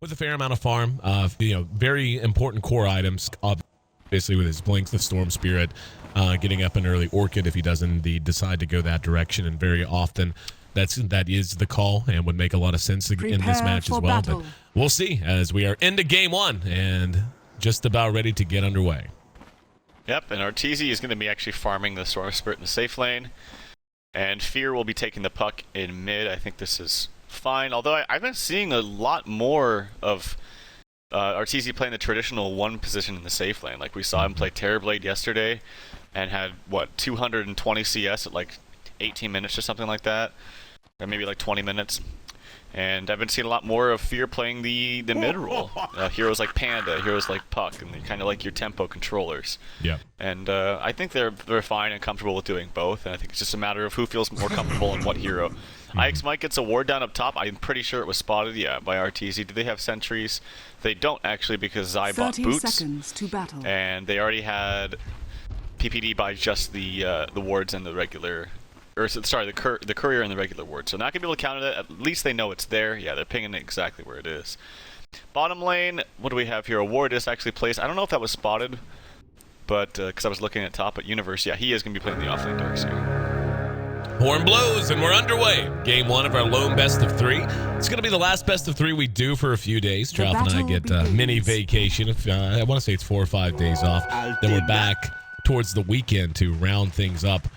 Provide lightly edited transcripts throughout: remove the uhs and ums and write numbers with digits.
with a fair amount of farm. Very important core items. Obviously, with his Blink, the Storm Spirit, getting up an early Orchid if he doesn't indeed decide to go that direction, and very often that is the call and would make a lot of sense in this match as well. Battle. But we'll see as we are into game one and just about ready to get underway. Yep, and Arteezy is going to be actually farming the Storm Spirit in the safe lane, and Fear will be taking the puck in mid. I think this is fine, although I've been seeing a lot more of Arteezy playing the traditional one position in the safe lane. Like we saw him play Terrorblade yesterday and had, 220 CS at like 18 minutes or something like that, or maybe like 20 minutes. And I've been seeing a lot more of Fear playing the mid role. Heroes like Panda, heroes like Puck, and they kind of like your tempo controllers. Yeah. And I think they're fine and comfortable with doing both, and I think it's just a matter of who feels more comfortable in what hero. IX Mike gets a ward down up top. I'm pretty sure it was spotted, by Arteezy. Do they have sentries? They don't actually, because Zai bought boots. Seconds to battle. And they already had PPD by just the wards and the regular, the courier and the regular ward. So not gonna be able to counter that. At least they know it's there. Yeah, they're pinging it exactly where it is. Bottom lane, what do we have here? A ward is actually placed. I don't know if that was spotted, but because I was looking at top at Universe, yeah, he is gonna be playing the offlane Darkseer. Horn blows, and we're underway. Game one of our lone best of three. It's going to be the last best of three we do for a few days. Trouth and I get mini vacation. I want to say it's 4 or 5 days off. Then we're back towards the weekend to round things up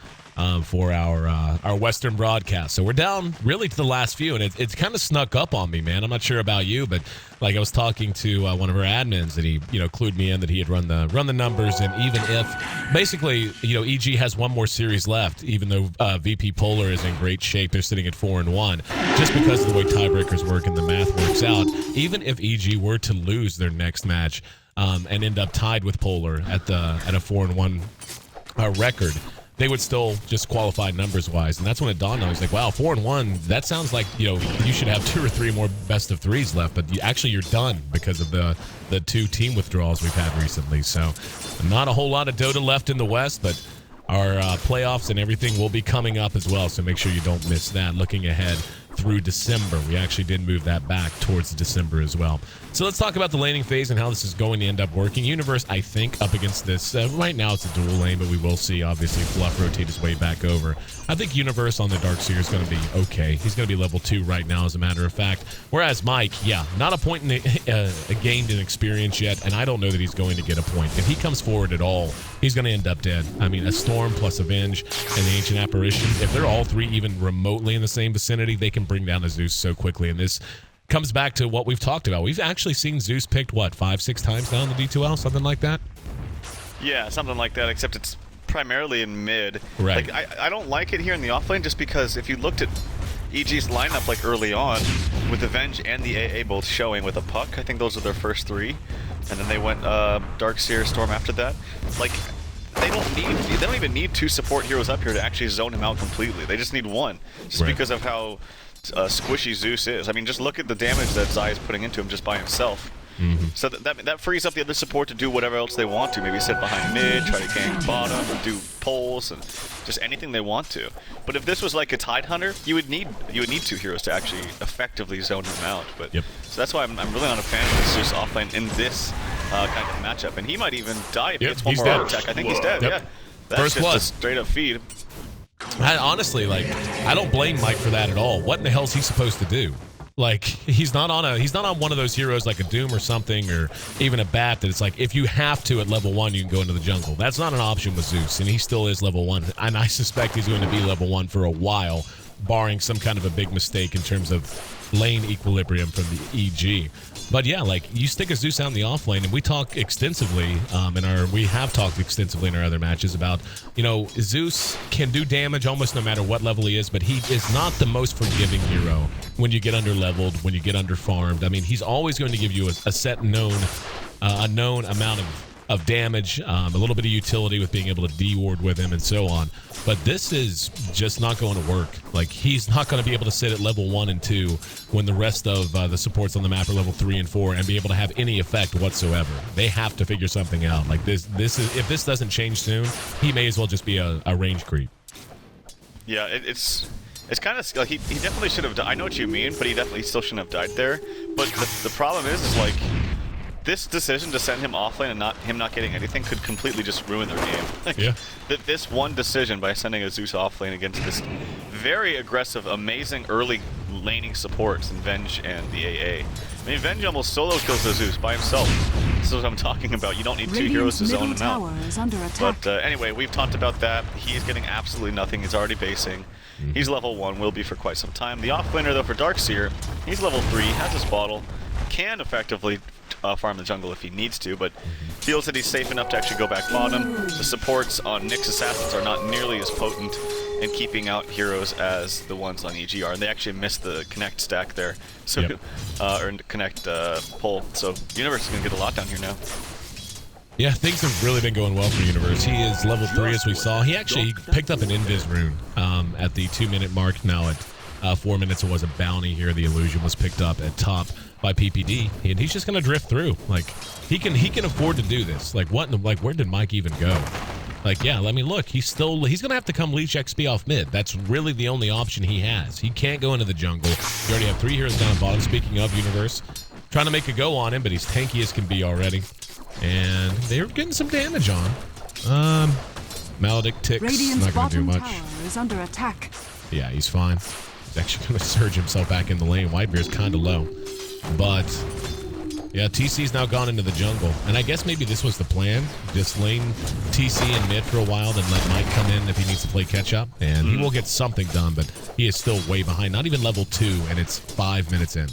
for our Western broadcast. So we're down really to the last few, and it's kind of snuck up on me, man. I'm not sure about you, but like I was talking to one of our admins, and he clued me in that he had run the numbers, and even if basically EG has one more series left, even though VP Polar is in great shape, they're sitting at 4-1, just because of the way tiebreakers work and the math works out. Even if EG were to lose their next match and end up tied with Polar at a 4-1 record, they would still just qualify numbers-wise. And that's when it dawned on me. I was like, wow, 4-1, that sounds like, you should have 2 or 3 more best of threes left. But you're done because of the 2 team withdrawals we've had recently. So not a whole lot of Dota left in the West, but our playoffs and everything will be coming up as well. So make sure you don't miss that. Looking ahead through December. We actually did move that back towards December as well. So let's talk about the laning phase and how this is going to end up working. Universe, I think, up against this. Right now it's a dual lane, but we will see, obviously, Fluff rotate his way back over. I think Universe on the Darkseer is going to be okay. He's going to be level 2 right now, as a matter of fact. Whereas Mike, not a point gained in experience yet, and I don't know that he's going to get a point. If he comes forward at all, he's going to end up dead. I mean, a Storm plus Avenge and the Ancient Apparition, if they're all 3 even remotely in the same vicinity, they can bring down a Zeus so quickly. And this comes back to what we've talked about. We've actually seen Zeus picked, 5-6 times now in the D2L, something like that? Yeah, something like that, except it's primarily in mid. Right. Like, I don't like it here in the offlane, just because if you looked at EG's lineup like early on, with Avenge and the AA both showing with a Puck, I think those are their first 3. And then they went Darkseer, Storm after that. Like, they don't even need 2 support heroes up here to actually zone him out completely. They just need 1, just because of how squishy Zeus is. I mean, just look at the damage that Zai is putting into him just by himself. So that frees up the other support to do whatever else they want to. Maybe sit behind mid, try to gank bottom, or do pulls, and just anything they want to. But if this was like a Tidehunter, you would need 2 heroes to actually effectively zone him out. But so that's why I'm really not a fan of this Zeus offlane in this kind of matchup. And he might even die if he gets one more auto attack. I think he's dead. Yeah, that's First just blood. a straight up feed. Honestly, I don't blame Mike for that at all. What in the hell is he supposed to do? Like, he's not on one of those heroes like a Doom or something, or even a Bat, that it's like, if you have to at level 1, you can go into the jungle. That's not an option with Zeus, and he still is level 1. And I suspect he's going to be level 1 for a while, barring some kind of a big mistake in terms of lane equilibrium from the EG. But yeah, you stick a Zeus out in the offlane, and we talk extensively we have talked extensively in our other matches about, Zeus can do damage almost no matter what level he is, but he is not the most forgiving hero when you get under leveled, when you get under farmed. I mean, he's always going to give you a set known amount of damage, a little bit of utility with being able to de-ward with him and so on. But this is just not going to work. Like, he's not going to be able to sit at level 1 and 2 when the rest of the supports on the map are level 3 and 4 and be able to have any effect whatsoever. They have to figure something out. Like, this is, if this doesn't change soon, he may as well just be a range creep. Yeah, it's It's kind of like he definitely should have. I know what you mean, but he definitely still shouldn't have died there. But the problem is like this decision to send him offlane and not getting anything could completely just ruin their game. Like, yeah. This one decision by sending a Zeus offlane against this very aggressive, amazing early laning supports in Venge and the AA. I mean, Venge almost solo kills the Zeus by himself. This is what I'm talking about. You don't need two heroes to zone him out. But anyway, we've talked about that. He's getting absolutely nothing. He's already basing. He's level 1, will be for quite some time. The offlaner, though, for Darkseer, he's level 3, has his bottle, can effectively farm the jungle if he needs to, but feels that he's safe enough to actually go back bottom. The supports on Nyx Assassins are not nearly as potent in keeping out heroes as the ones on EG are, and they actually missed the connect stack there, so or connect pull. So Universe is going to get a lot down here now. Yeah, things have really been going well for Universe. He is level 3, as we saw. He actually picked up an Invis rune at the 2-minute mark. Now at 4 minutes, it was a bounty here. The illusion was picked up at top by PPD, and he's just gonna drift through. Like he can afford to do this. Like what? Like where did Mike even go? Like yeah, let me look. He's gonna have to come leech XP off mid. That's really the only option he has. He can't go into the jungle. You already have 3 heroes down bottom. Speaking of Universe, trying to make a go on him, but he's tanky as can be already. And they're getting some damage on. Maledict ticks. Radiant's not gonna do much. tower is under attack. Yeah, he's fine. He's actually gonna surge himself back in the lane. Whitebeard's kind of low. But, yeah, TC's now gone into the jungle. And I guess maybe this was the plan. Just lane TC in mid for a while, then let Mike come in if he needs to play catch-up. And he will get something done, but he is still way behind. Not even level 2, and it's 5 minutes in.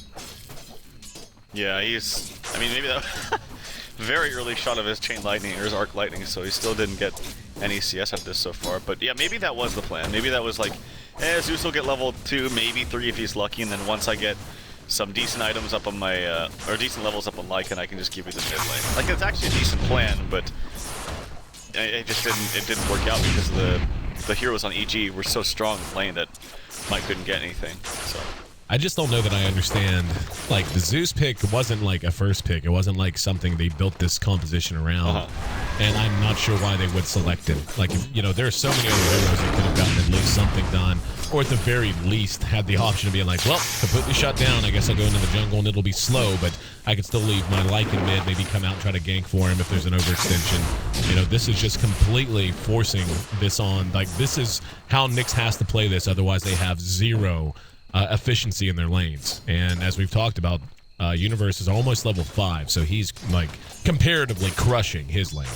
Yeah, he's... I mean, maybe that... very early shot of his Chain Lightning, or his Arc Lightning, so he still didn't get any CS out of this so far. But yeah, maybe that was the plan. Maybe that was like, Zeus will get level 2, maybe 3 if he's lucky, and then once I get some decent items up on my, or decent levels up on Lycan, I can just keep it in mid lane. Like, it's actually a decent plan, but it just didn't work out because the heroes on EG were so strong in lane that Mike couldn't get anything, so. I just don't know that I understand. Like, the Zeus pick wasn't like a first pick. It wasn't like something they built this composition around. And I'm not sure why they would select it. Like, if, you know, there are so many other heroes that could have gotten at least something done, or at the very least had the option of being like, well, completely shut down. I guess I'll go into the jungle and it'll be slow, but I can still leave my Lycan mid, maybe come out and try to gank for him if there's an overextension. You know, this is just completely forcing this on. Like, this is how Nyx has to play this. Otherwise, they have zero efficiency in their lanes. And as we've talked about, Universe is almost level 5, so he's like comparatively crushing his lane.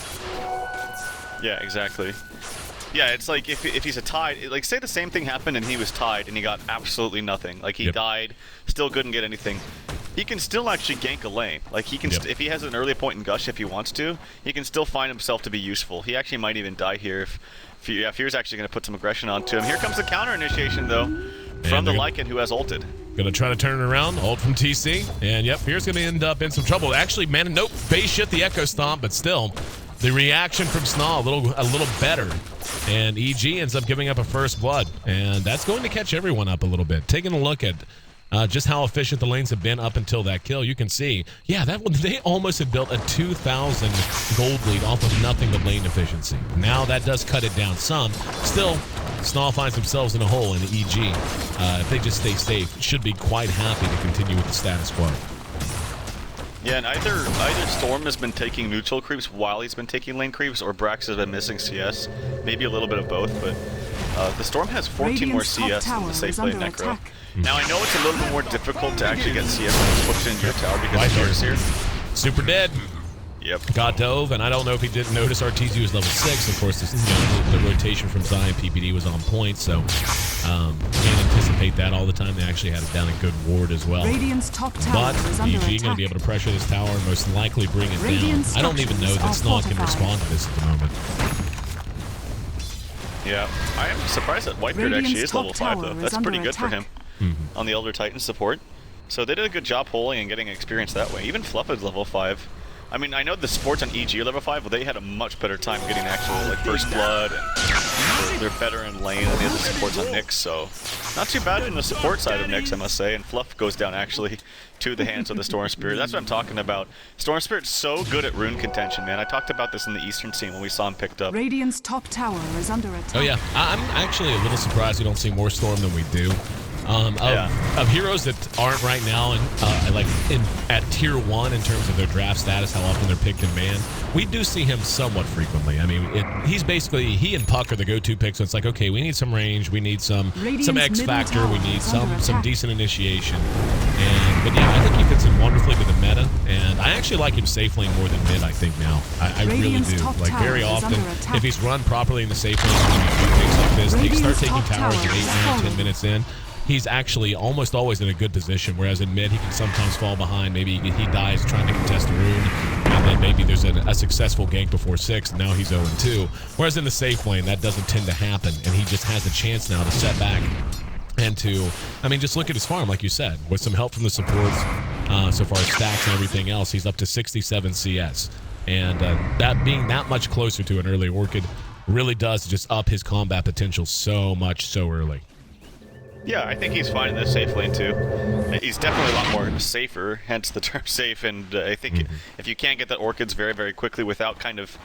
Yeah, exactly. Yeah, it's like if he's a tied, like say the same thing happened and he was tied and he got absolutely nothing. Like he died, still couldn't get anything. He can still actually gank a lane. Like he can, if he has an early point in Gush, if he wants to, he can still find himself to be useful. He actually might even die here if Fear's actually going to put some aggression onto him. Here comes the counter initiation though, from the Lycan who has ulted. Gonna try to turn it around, ult from TC, and yep, Fear's gonna end up in some trouble. Actually, man, nope, base shit the Echo Stomp, but still, the reaction from Snaw a little better, and EG ends up giving up a first blood, and that's going to catch everyone up a little bit. Taking a look at just how efficient the lanes have been up until that kill, you can see, yeah, that one, they almost had built a 2,000 gold lead off of nothing but lane efficiency. Now that does cut it down some. Still, Snaw finds themselves in a hole in the EG. If they just stay safe, should be quite happy to continue with the status quo. Yeah, and either Storm has been taking neutral creeps while he's been taking lane creeps, or Brax has been missing CS. Maybe a little bit of both, but the Storm has 14 more CS than the safe lane Necro. Now I know it's a little bit more difficult to actually get CS when it's pushed into your tower because of Darkseer. Super dead. Yep. Got dove, and I don't know if he didn't notice Arteezy was level 6. Of course, this, the rotation from Zion PPD was on point, so can't anticipate that all the time. They actually had it down a good ward as well. Radiant's top tower is under EG going to be able to pressure this tower and most likely bring it down. I don't even know that Snaw can respond to this at the moment. Yeah, I am surprised that Whitebeard actually is level 5 though. That's pretty good for him on the Elder Titan support. So they did a good job holding and getting experience that way. Even Fluff is level 5. I mean, I know the supports on EG are level 5, but they had a much better time getting actual like first blood, and they're better in lane than the other supports on Nyx, so not too bad from the support side of Nyx, I must say. And Fluff goes down actually to the hands of the Storm Spirit. That's what I'm talking about. Storm Spirit's so good at rune contention, man. I talked about this in the Eastern scene when we saw him picked up. Radiant's top tower is under attack. Oh yeah, I'm actually a little surprised we don't see more Storm than we do. Of heroes that aren't right now at tier 1 in terms of their draft status, how often they're picked in man, we do see him somewhat frequently. I mean, he and Puck are the go-to picks. So it's like, okay, we need some range, we need some X factor, we need some decent initiation. But yeah, I think he fits in wonderfully with the meta, and I actually like him safe lane more than mid. I think now, I really do. Like very often, if he's run properly in the safe lane, when you do things like this, they start taking towers at 8, 9, 10 minutes in. He's actually almost always in a good position, whereas in mid, he can sometimes fall behind. Maybe he dies trying to contest a rune, and then maybe there's a successful gank before 6, and now he's 0-2. Whereas in the safe lane, that doesn't tend to happen, and he just has a chance now to set back and to, I mean, just look at his farm, like you said. With some help from the supports, so far as stacks and everything else, he's up to 67 CS. And that being that much closer to an early Orchid really does just up his combat potential so much so early. Yeah, I think he's fine in the safe lane too. He's definitely a lot more safer, hence the term safe, and I think if you can't get the Orchids very, very quickly without kind of,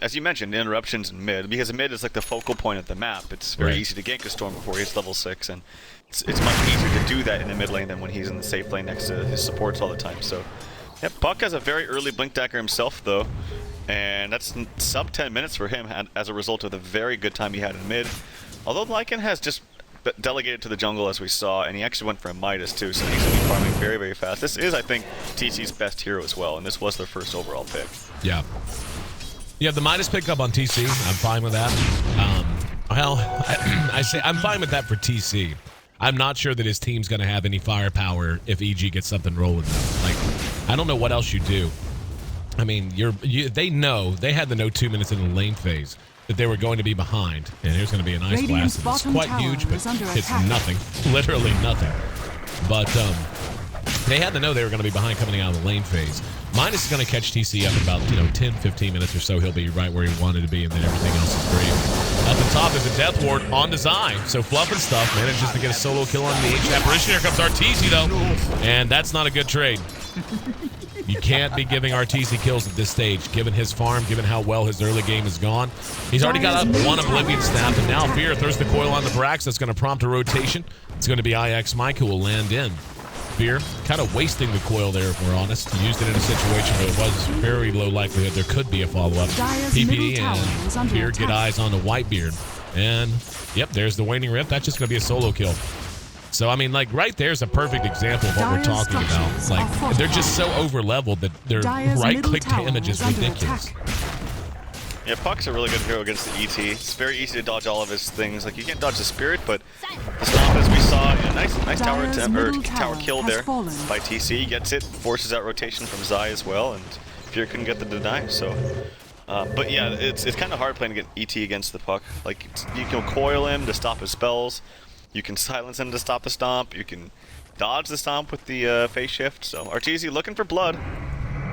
as you mentioned, interruptions in mid, because mid is like the focal point of the map. It's very easy to gank a Storm before he's level 6, and it's much easier to do that in the mid lane than when he's in the safe lane next to his supports all the time. So, yeah, Puck has a very early blink dagger himself though, and that's sub 10 minutes for him as a result of the very good time he had in mid. Although Lycan has just delegated to the jungle as we saw, and he actually went for a Midas too, so he's going to be farming very, very fast. This is, I think, TC's best hero as well, and this was their first overall pick. Yeah. Yeah, the Midas pickup on TC, I'm fine with that. I say I'm fine with that for TC. I'm not sure that his team's going to have any firepower if EG gets something rolling though. Like, I don't know what else you do. I mean, they know, they had the no 2 minutes in the lane phase that they were going to be behind, and there's going to be an ice blast. It's quite huge, but it's nothing, literally nothing. But they had to know they were going to be behind coming out of the lane phase. Midas is going to catch TC up in about 10, 15 minutes or so. He'll be right where he wanted to be, and then everything else is great. Up the top is a Death Ward on design, so Fluff and Stuff manages to get a solo kill on the Ancient Apparition. Here comes Arteezy though, and that's not a good trade. You can't be giving Arteezy kills at this stage, given his farm, given how well his early game has gone. He's already got up one Oblivion Snap, and now Fear throws the coil on the Brax. That's going to prompt a rotation. It's going to be IX Mike who will land in. Fear kind of wasting the coil there, if we're honest. He used it in a situation where it was very low likelihood there could be a follow-up. PP and Fear get eyes on the Whitebeard. And, yep, there's the Waning Rift. That's just going to be a solo kill. So, I mean, like, right there's a perfect example of what we're talking about. Like, they're just so over-leveled that their right-click damage is ridiculous. Yeah, Puck's a really good hero against the ET. It's very easy to dodge all of his things. Like, you can't dodge the Spirit, but the Stomp, as we saw, a nice tower kill there by TC. He gets it, forces out rotation from Zai as well, and Fear couldn't get the deny, so... but yeah, it's kind of hard playing ET against the Puck. Like, you can coil him to stop his spells. You can silence him to stop the Stomp. You can dodge the Stomp with the phase shift. So Arteezy looking for blood.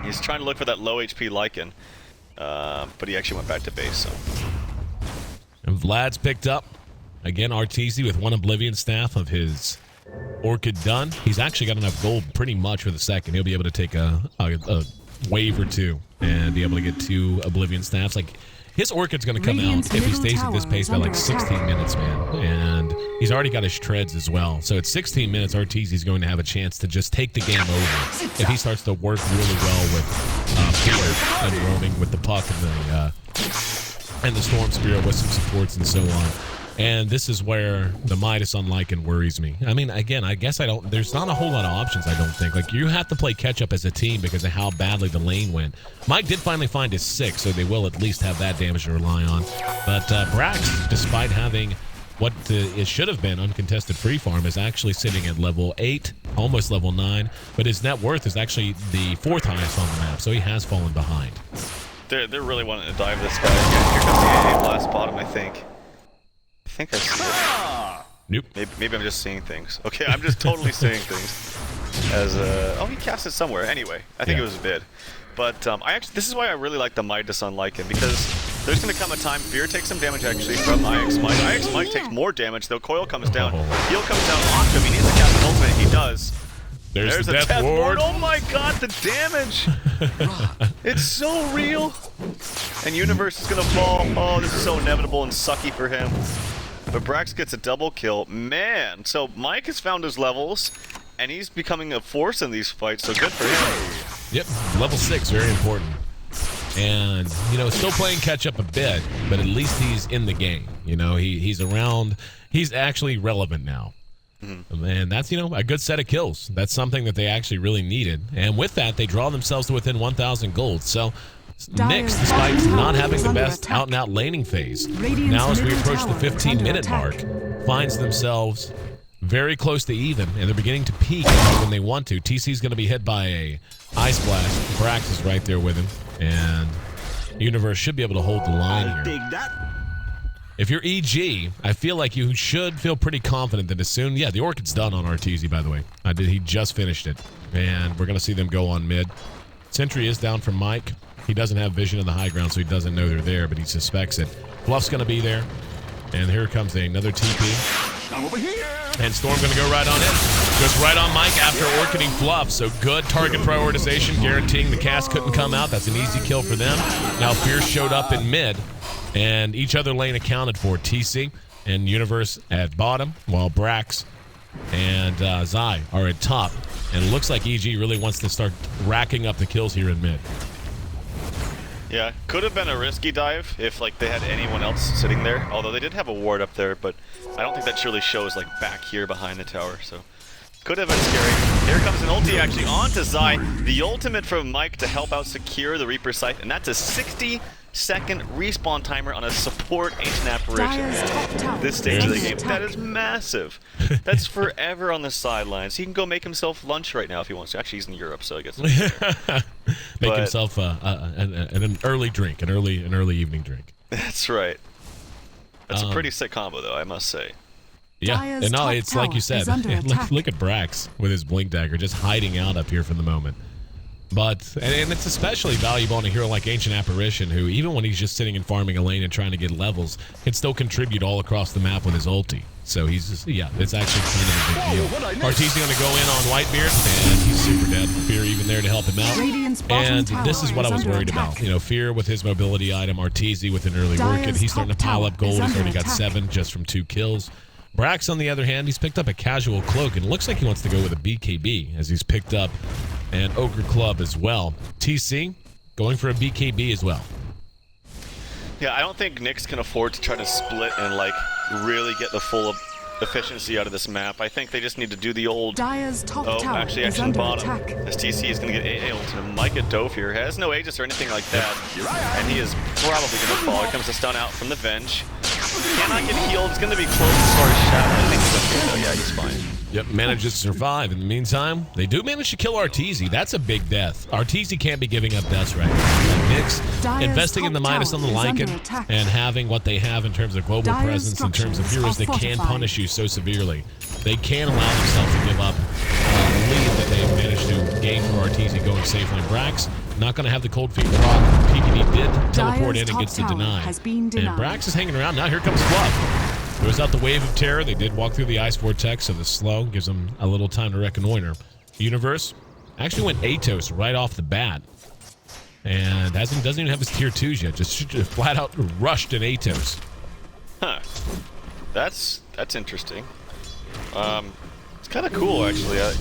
He's trying to look for that low HP Lycan. But he actually went back to base. So. And Vlad's picked up. Again, Arteezy with one Oblivion Staff of his Orchid done. He's actually got enough gold pretty much for the second. He'll be able to take a wave or two and be able to get 2 Oblivion Staffs. Like, his Orchid's going to come out if he stays at this pace by like 16 minutes, man. And he's already got his treads as well. So at 16 minutes, Arteezy's going to have a chance to just take the game over if he starts to work really well with Fear and roaming with the Puck and the Storm Spirit with some supports and so on. And this is where the Midas on Lycan worries me. I mean, again, I guess there's not a whole lot of options, I don't think. Like, you have to play catch-up as a team because of how badly the lane went. Mike did finally find his 6, so they will at least have that damage to rely on. But Brax, despite having what it should have been uncontested free farm, is actually sitting at level 8, almost level 9. But his net worth is actually the 4th highest on the map, so he has fallen behind. They're really wanting to dive this guy. Here comes the AA blast bottom, I think. I think I see it. Nope. Maybe I'm just seeing things. Okay, I'm just totally seeing things. as oh, he cast it somewhere. Anyway, I think it was a bid. But this is why I really like the Midas on Lycan, because there's going to come a time Fear takes some damage actually from IX Mike. IX Mike takes more damage though. Coil comes down. Heal comes down onto him. He needs to cast an ultimate. He does. There's the a death ward. Oh my god, the damage! It's so real. And Universe is going to fall. Oh, this is so inevitable and sucky for him. But Brax gets a double kill. Man, so Mike has found his levels, and he's becoming a force in these fights, so good for him. Yep, level 6, very important. And, you know, still playing catch-up a bit, but at least he's in the game. You know, he's around. He's actually relevant now. And that's, you know, a good set of kills. That's something that they actually really needed. And with that, they draw themselves to within 1,000 gold. So Nyx, despite not having the best out-and-out laning phase, now as we approach the 15-minute mark, finds themselves very close to even, and they're beginning to peak when they want to. TC's going to be hit by a Ice Blast. Brax is right there with him, and Universe should be able to hold the line here. If you're EG, I feel like you should feel pretty confident that as soon... Yeah, the Orchid's done on Arteezy, by the way. He just finished it, and we're going to see them go on mid. Sentry is down from Mike. He doesn't have vision in the high ground, so he doesn't know they're there, but he suspects it. Bluff's going to be there, and here comes another TP. I'm over here. And Storm going to go right on in. Goes right on Mike after orchiding Bluff. So good target prioritization, guaranteeing the cast couldn't come out. That's an easy kill for them. Now Fierce showed up in mid, and each other lane accounted for. TC and Universe at bottom, while Brax and Zai are at top. And it looks like EG really wants to start racking up the kills here in mid. Yeah, could have been a risky dive if like they had anyone else sitting there. Although they did have a ward up there, but I don't think that surely shows like back here behind the tower. So could have been scary. Here comes an ulti actually onto Zai. The ultimate from Mike to help out secure the Reaper Scythe, and that's a 60-second respawn timer on a support ancient apparition. This stage of the game, that is massive. That's forever on the sidelines. He can go make himself lunch right now if he wants to. Actually, he's in Europe, so I guess. Make himself an early drink, an early evening drink. That's right. That's a pretty sick combo, though, I must say. Yeah, and no, it's like you said. Look at Brax with his Blink Dagger just hiding out up here for the moment. But, and it's especially valuable on a hero like Ancient Apparition, who even when he's just sitting and farming a lane and trying to get levels, can still contribute all across the map with his ulti. So he's just, yeah, it's actually kind of a big deal. Arteezy going to go in on Whitebeard, and he's super dead. Fear even there to help him out. And this is what I was worried about. You know, Fear with his mobility item, Arteezy with an early Orchid. He's starting to pile up gold. He's already got 7 just from 2 kills. Brax, on the other hand, he's picked up a casual cloak, and it looks like he wants to go with a BKB, as he's picked up an Ogre Club as well. TC, going for a BKB as well. Yeah, I don't think Nyx can afford to try to split and, like, really get the full efficiency out of this map. I think they just need to do the old... actually bottom. As TC is going to get AA ult, and Micah Dove here has no Aegis or anything like that. And he is probably going to fall. Here comes the stun out from the Venge. Cannot get healed. It's going to be close as far as Shadow. I think he's okay, though. Yeah, he's fine. Yep, manages to survive. In the meantime, they do manage to kill Arteezy. That's a big death. Arteezy can't be giving up deaths right now. Nyx investing in the Midas on the Lycan and having what they have in terms of global presence, in terms of heroes that can punish you so severely. They can allow themselves to give up the lead that they've managed to gain for Arteezy going safely. Brax not going to have the cold feet proc. PPD did teleport in and gets the deny. And Brax is hanging around. Now here comes Fluff. Throws out the wave of terror. They did walk through the ice vortex, so the slow gives them a little time to reconnoiter. Universe actually went Atos right off the bat. And doesn't even have his tier 2s yet. Just flat out rushed in Atos. Huh. That's interesting. It's kind of cool, actually. I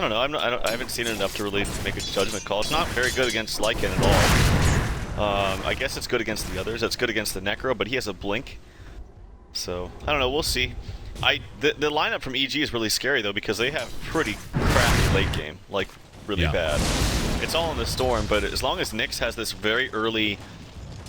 don't know. I haven't seen it enough to really make a judgment call. It's not very good against Lycan at all. I guess it's good against the others. It's good against the Necro, but he has a blink. So, I don't know. We'll see. The lineup from EG is really scary, though, because they have pretty crappy late game. Like, really bad. It's all in the Storm, but as long as Nyx has this very early...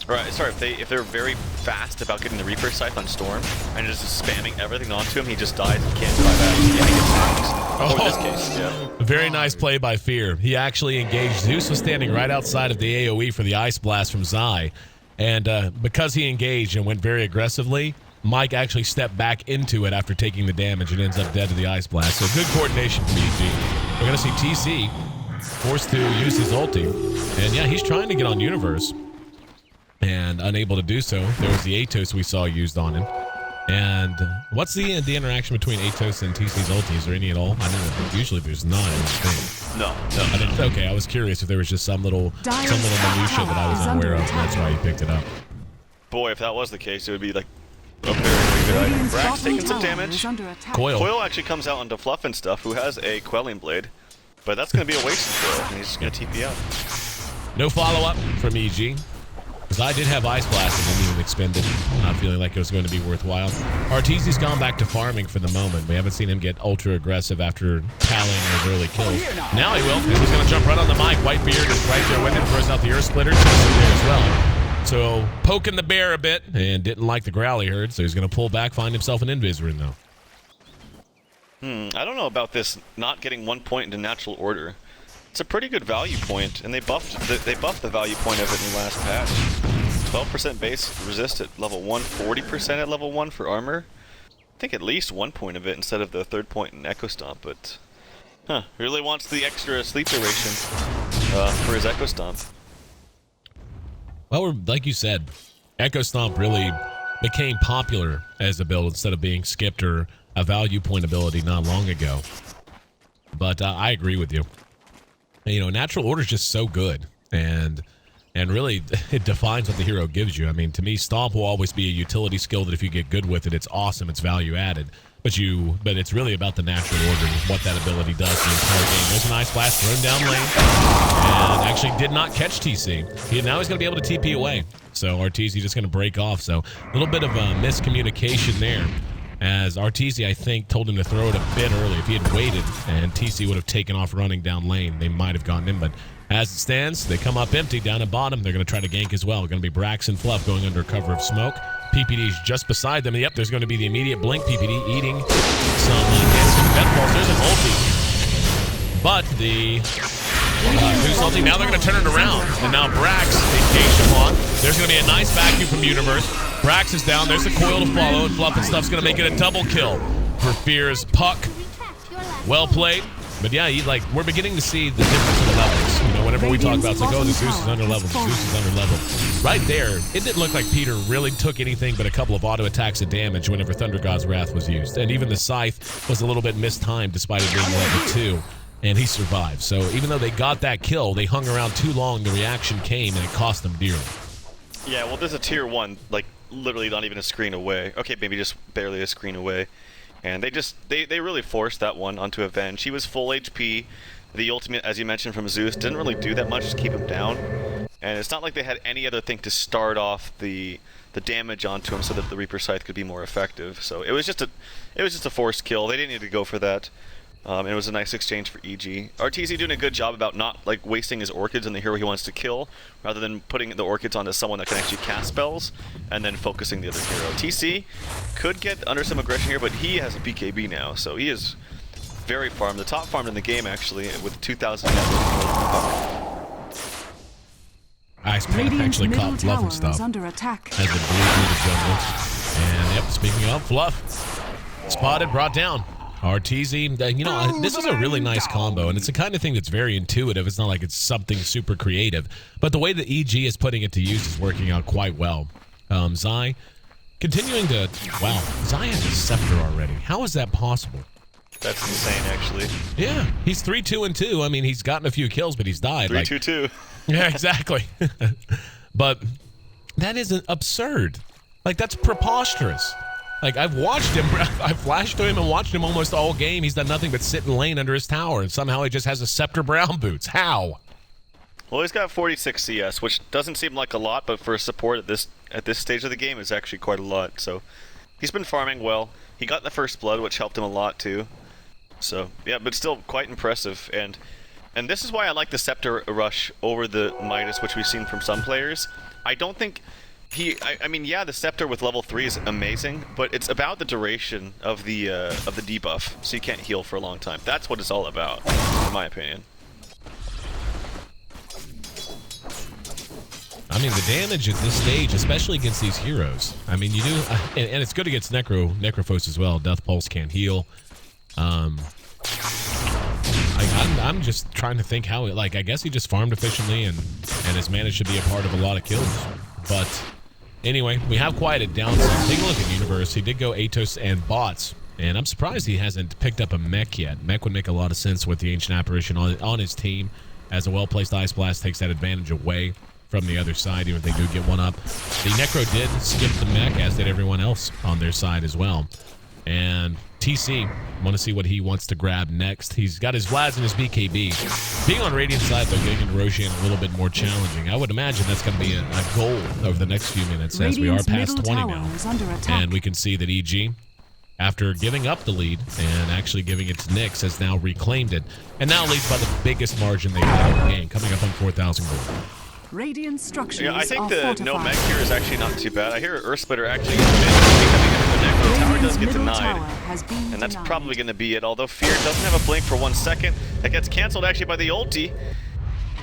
if they're very fast about getting the Reaper Scythe on Storm and just spamming everything onto him, he just dies and can't die back. Yeah, he gets tags. Or in this case, yeah. Very nice play by Fear. He actually engaged. Zeus was standing right outside of the AoE for the Ice Blast from Zai. And because he engaged and went very aggressively, Mike actually stepped back into it after taking the damage and ends up dead to the Ice Blast. So good coordination from EG. we're going to see TC forced to use his ulti. And yeah, he's trying to get on Universe and unable to do so. There was the Atos we saw used on him. And what's the interaction between Atos and TC's ulti? Is there any at all? I know usually there's not anything. No. I didn't, okay, I was curious if there was just some little minutia that I was unaware of, and that's why he picked it up. Boy, if that was the case, it would be like a very, very good item. Brax taking some damage. Coil actually comes out onto Fluff and stuff, who has a Quelling Blade. But that's going to be a waste of Coil, and he's just going to TP out. No follow-up from EG. Because I did have Ice Blast and didn't even expend it. Not feeling like it was going to be worthwhile. Arteezy's gone back to farming for the moment. We haven't seen him get ultra aggressive after tallying his early kills. Now he will, because he's going to jump right on the mic. Whitebeard is right there with him, throws out the Earth Splitter. There as well. So poking the bear a bit and didn't like the growl he heard, so he's going to pull back, find himself an Invis rune though. I don't know about this not getting 1 point into natural order. It's a pretty good value point, and they buffed the value point of it in the last patch. 12% base resist at level 1, 40% at level 1 for armor. I think at least 1 point of it instead of the 3rd point in Echo Stomp, but really wants the extra sleep duration for his Echo Stomp. Well, like you said, Echo Stomp really became popular as a build instead of being skipped or a value point ability not long ago. But I agree with you. You know, natural order is just so good, and really it defines what the hero gives you. I mean, to me, Stomp will always be a utility skill that if you get good with it, it's awesome, it's value added. But it's really about the natural order and what that ability does the entire game. There's an Ice Blast thrown down lane, and actually did not catch TC. Now he's going to be able to TP away. So Arteezy just going to break off. So a little bit of a miscommunication there, as Arteezy, I think, told him to throw it a bit early. If he had waited and TC would have taken off running down lane, they might have gotten him. But as it stands, they come up empty down at bottom. They're going to try to gank as well. Going to be Brax and Fluff going under cover of smoke. PPD's just beside them. Yep, there's going to be the immediate blink. PPD eating some dancing death balls. There's an ulti. But the Goose ulti, now they're going to turn it around. And now Brax engaged him on. There's going to be a nice vacuum from Universe. Brax is down. There's the coil to follow. And Fluff and Stuff's going to make it a double kill for Fear's Puck. Well played. But yeah, we're beginning to see the difference in the levels. You know, whenever we talk about it's like, oh, the Zeus is under level, the Zeus is under level. Right there, it didn't look like Peter really took anything but a couple of auto attacks of damage whenever Thunder God's Wrath was used. And even the Scythe was a little bit mistimed despite it being level 2. And he survived. So even though they got that kill, they hung around too long, the reaction came, and it cost them dearly. Yeah, well, there's a tier 1, like, literally not even a screen away. Okay, maybe just barely a screen away. And they really forced that one onto Avenge. He was full HP. The ultimate, as you mentioned from Zeus, didn't really do that much to keep him down. And it's not like they had any other thing to start off the damage onto him so that the Reaper Scythe could be more effective. So it was just a forced kill. They didn't need to go for that. It was a nice exchange for EG. Arteezy doing a good job about not wasting his orchids on the hero he wants to kill, rather than putting the orchids onto someone that can actually cast spells, and then focusing the other hero. TC could get under some aggression here, but he has a BKB now, so he is very farmed. The top farmed in the game, actually, with 2,000 Ice Pack actually caught Fluff and Stuff under attack. as the blue through the jungle. And yep, speaking of Fluff, spotted, brought down. Arteezy, you know, this is a really nice combo, and it's the kind of thing that's very intuitive. It's not like it's something super creative, but the way that EG is putting it to use is working out quite well. Zai continuing to, wow, Zai has a scepter already. How is that possible? That's insane, actually. Yeah, he's 3-2-2. I mean, he's gotten a few kills, but he's died. 3-2-2. Yeah, exactly. But that is absurd. That's preposterous. I've watched him, I've flashed to him and watched him almost all game. He's done nothing but sit in lane under his tower, and somehow he just has a Scepter Brown Boots. How? Well, he's got 46 CS, which doesn't seem like a lot, but for a support at this stage of the game is actually quite a lot. So he's been farming well. He got the first blood, which helped him a lot too. So yeah, but still quite impressive. And this is why I like the Scepter Rush over the Midas, which we've seen from some players. I don't think I mean, yeah, the Scepter with level 3 is amazing, but it's about the duration of the debuff, so you can't heal for a long time. That's what it's all about, in my opinion. I mean, the damage at this stage, especially against these heroes. I mean, you do, and it's good against Necrophos as well. Death Pulse can't heal. I Like, I'm just trying to think how, like, I guess he just farmed efficiently and has managed to be a part of a lot of kills. But anyway, we have quieted down some. Take a look at Universe. He did go Atos and bots. And I'm surprised he hasn't picked up a mech yet. Mech would make a lot of sense with the Ancient Apparition on his team, as a well-placed Ice Blast takes that advantage away from the other side, even if they do get one up. The Necro did skip the mech, as did everyone else on their side as well. And TC, want to see what he wants to grab next. He's got his Vlads and his BKB. Being on Radiant side, though, getting into Roshan a little bit more challenging. I would imagine that's going to be a goal over the next few minutes, as we are past 20 now. And we can see that EG, after giving up the lead and actually giving it to Nyx, has now reclaimed it, and now leads by the biggest margin they've had in the game, coming up on 4,000 gold. Radiant structures Yeah, I think are the fortified. no mech here is actually not too bad. I hear Earth Splitter actually gets the Necro Tower does get middle denied, tower has been and that's denied. probably going to be it. Although Fear doesn't have a blink for 1 second, that gets canceled actually by the ulti.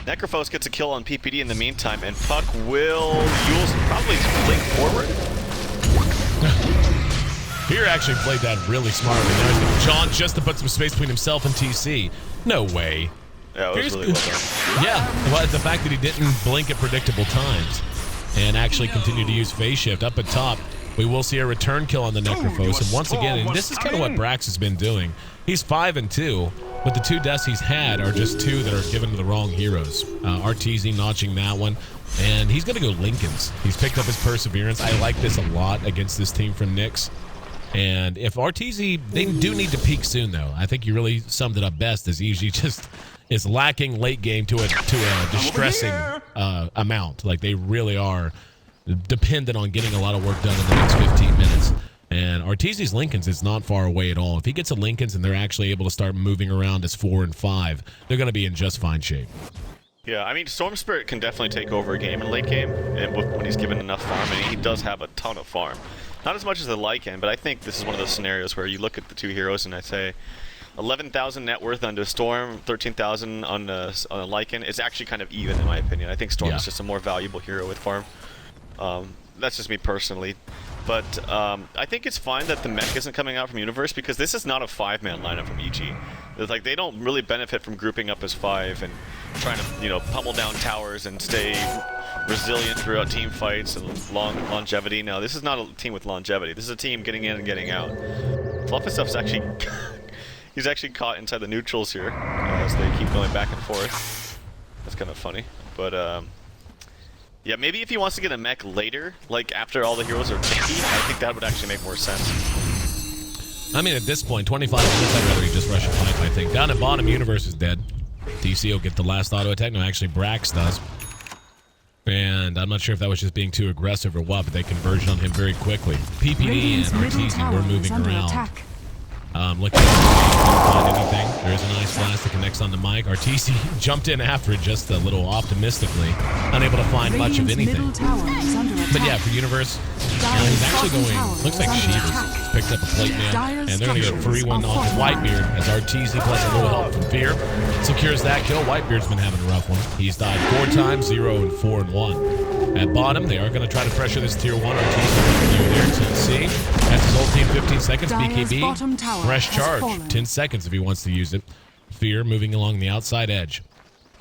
Necrophos gets a kill on PPD in the meantime, and Puck will use probably blink forward. Fear actually played that really smartly. Now he's going to John just to put some space between himself and TC. No way. Yeah, it was really well done. Yeah, well, the fact that he didn't blink at predictable times and actually continue to use phase shift up at top. We will see a return kill on the Necrophos, and once again, and this is kind of what Brax has been doing. He's 5-2, but the 2 deaths he's had are just 2 that are given to the wrong heroes. Arteezy notching that one, and he's going to go Lincolns. He's picked up his Perseverance. I like this a lot against this team from Nyx. And if Arteezy, they do need to peak soon, though. I think you really summed it up best, as EG just is lacking late game to a distressing amount. Like, they really are dependent on getting a lot of work done in the next 15 minutes. And Arteezy's Lincolns is not far away at all. If he gets a Lincolns and they're actually able to start moving around as 4 and 5, they're going to be in just fine shape. Yeah, I mean, Storm Spirit can definitely take over a game in late game, and when he's given enough farm, and he does have a ton of farm. Not as much as the Lycan, but I think this is one of those scenarios where you look at the 2 heroes and I say, 11,000 net worth onto Storm, 13,000 on a Lycan. It's actually kind of even in my opinion. I think Storm is just a more valuable hero with farm. That's just me personally. But I think it's fine that the mech isn't coming out from Universe, because this is not a 5-man lineup from EG. It's like they don't really benefit from grouping up as 5 and trying to, you know, pummel down towers and stay resilient throughout team fights and longevity. No, this is not a team with longevity. This is a team getting in and getting out. Fluffystuff's actually he's actually caught inside the neutrals here as they keep going back and forth. That's kind of funny, but yeah, maybe if he wants to get a mech later, like after all the heroes are tanky, I think that would actually make more sense. I mean, at this point, 25 minutes, I'd rather he just rush a fight, I think. Down at bottom, Universe is dead. DC will get the last auto attack. No, actually, Brax does. And I'm not sure if that was just being too aggressive or what, but they converged on him very quickly. PPD and Arteezy were moving around. Looking to find anything. There's an Ice Blast that connects on the mic. Arteezy jumped in after it just a little optimistically, unable to find much of anything. But yeah, for Universe, he's actually going, looks like Sheevas picked up a plate man, and they're going to get a free one onto Whitebeard as Arteezy plus a little help from Fear secures that kill. Whitebeard's been having a rough one. He's died 4 times, 0 and 4 and 1. At bottom, they are going to try to pressure this tier 1 Arteezy near there. TC. That's his whole team, 15 seconds. BKB, fresh charge, 10 seconds if he wants to use it. Fear moving along the outside edge.